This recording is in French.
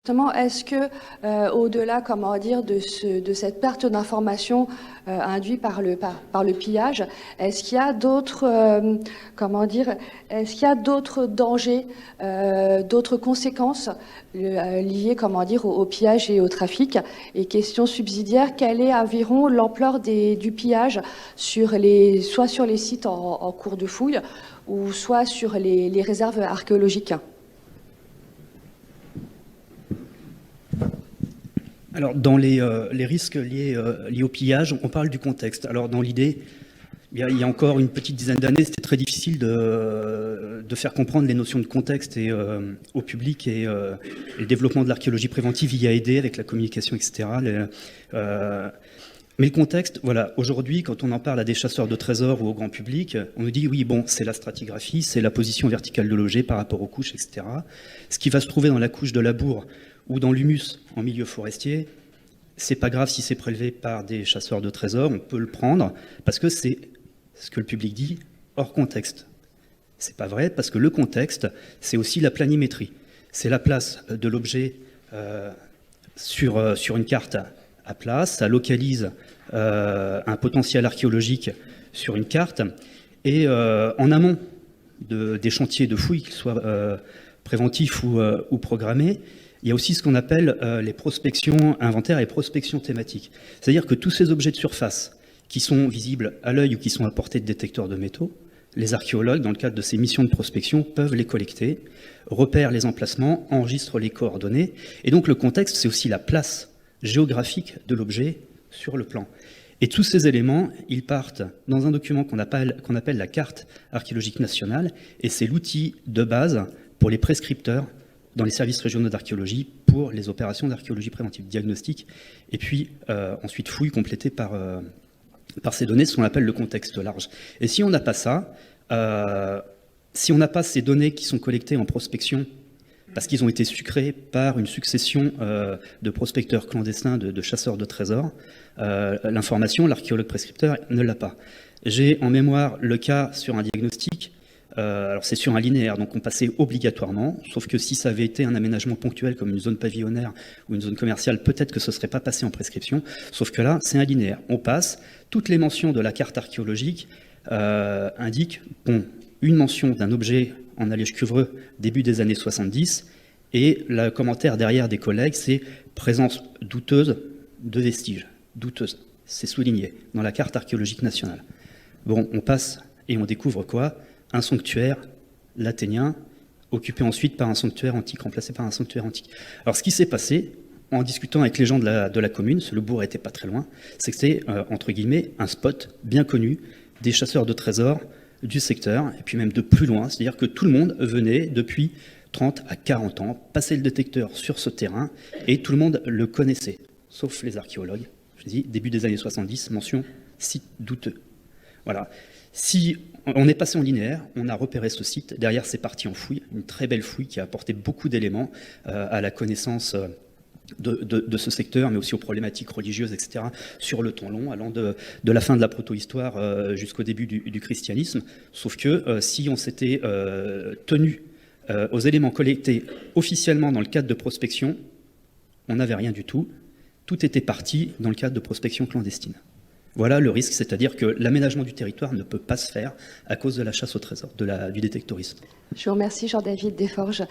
Justement, est-ce que, au-delà, comment dire, de cette perte d'informations induite par le pillage, est-ce qu'il y a d'autres, comment dire, est-ce qu'il y a d'autres dangers, d'autres conséquences liées, comment dire, au pillage et au trafic? Et question subsidiaire, quelle est environ l'ampleur du pillage soit sur les sites en cours de fouille, ou soit sur les réserves archéologiques? Alors, dans les risques liés au pillage, on parle du contexte. Alors, dans l'idée, il y a encore une petite dizaine d'années, c'était très difficile de faire comprendre les notions de contexte au public, et le développement de l'archéologie préventive y a aidé avec la communication, etc. Mais le contexte, voilà, aujourd'hui, quand on en parle à des chasseurs de trésors ou au grand public, on nous dit, oui, bon, c'est la stratigraphie, c'est la position verticale de l'objet par rapport aux couches, etc. Ce qui va se trouver dans la couche de labour ou dans l'humus en milieu forestier, c'est pas grave si c'est prélevé par des chasseurs de trésors, on peut le prendre, parce que c'est ce que le public dit, hors contexte. C'est pas vrai, parce que le contexte, c'est aussi la planimétrie. C'est la place de l'objet sur une carte à place, ça localise un potentiel archéologique sur une carte, et en amont des chantiers de fouilles, qu'ils soient préventifs ou programmés, il y a aussi ce qu'on appelle les prospections inventaires et prospections thématiques. C'est-à-dire que tous ces objets de surface qui sont visibles à l'œil ou qui sont à portée de détecteurs de métaux, les archéologues, dans le cadre de ces missions de prospection, peuvent les collecter, repèrent les emplacements, enregistrent les coordonnées. Et donc le contexte, c'est aussi la place géographique de l'objet sur le plan. Et tous ces éléments, ils partent dans un document qu'on appelle la carte archéologique nationale, et c'est l'outil de base pour les prescripteurs dans les services régionaux d'archéologie pour les opérations d'archéologie préventive, diagnostic, et puis ensuite fouille complétée par ces données, ce qu'on appelle le contexte large. Et si on n'a pas ça, si on n'a pas ces données qui sont collectées en prospection, parce qu'ils ont été sucrés par une succession de prospecteurs clandestins, de chasseurs de trésors, l'information, l'archéologue prescripteur ne l'a pas. J'ai en mémoire le cas sur un diagnostic. Alors c'est sur un linéaire, donc on passait obligatoirement, sauf que si ça avait été un aménagement ponctuel comme une zone pavillonnaire ou une zone commerciale, peut-être que ce ne serait pas passé en prescription, sauf que là, c'est un linéaire. On passe, toutes les mentions de la carte archéologique indiquent une mention d'un objet en allège cuvreux début des années 70, et le commentaire derrière des collègues, c'est présence douteuse de vestiges, douteuse, c'est souligné dans la carte archéologique nationale. Bon, on passe et on découvre quoi ? Un sanctuaire l'Athénien, occupé ensuite par un sanctuaire antique, remplacé par un sanctuaire antique. Alors ce qui s'est passé, en discutant avec les gens de la commune, le bourg n'était pas très loin, c'est que c'était, entre guillemets, un spot bien connu des chasseurs de trésors du secteur, et puis même de plus loin, c'est-à-dire que tout le monde venait depuis 30 à 40 ans, passer le détecteur sur ce terrain, et tout le monde le connaissait, sauf les archéologues. Je dis, début des années 70, mention site douteux. Voilà. Si on est passé en linéaire, on a repéré ce site, derrière c'est parti en fouille, une très belle fouille qui a apporté beaucoup d'éléments à la connaissance de ce secteur, mais aussi aux problématiques religieuses, etc., sur le temps long, allant de la fin de la proto-histoire jusqu'au début du christianisme. Sauf que si on s'était tenu aux éléments collectés officiellement dans le cadre de prospection, on n'avait rien du tout. Tout était parti dans le cadre de prospection clandestine. Voilà le risque, c'est-à-dire que l'aménagement du territoire ne peut pas se faire à cause de la chasse au trésor, du détectorisme. Je vous remercie, Jean-David Desforges.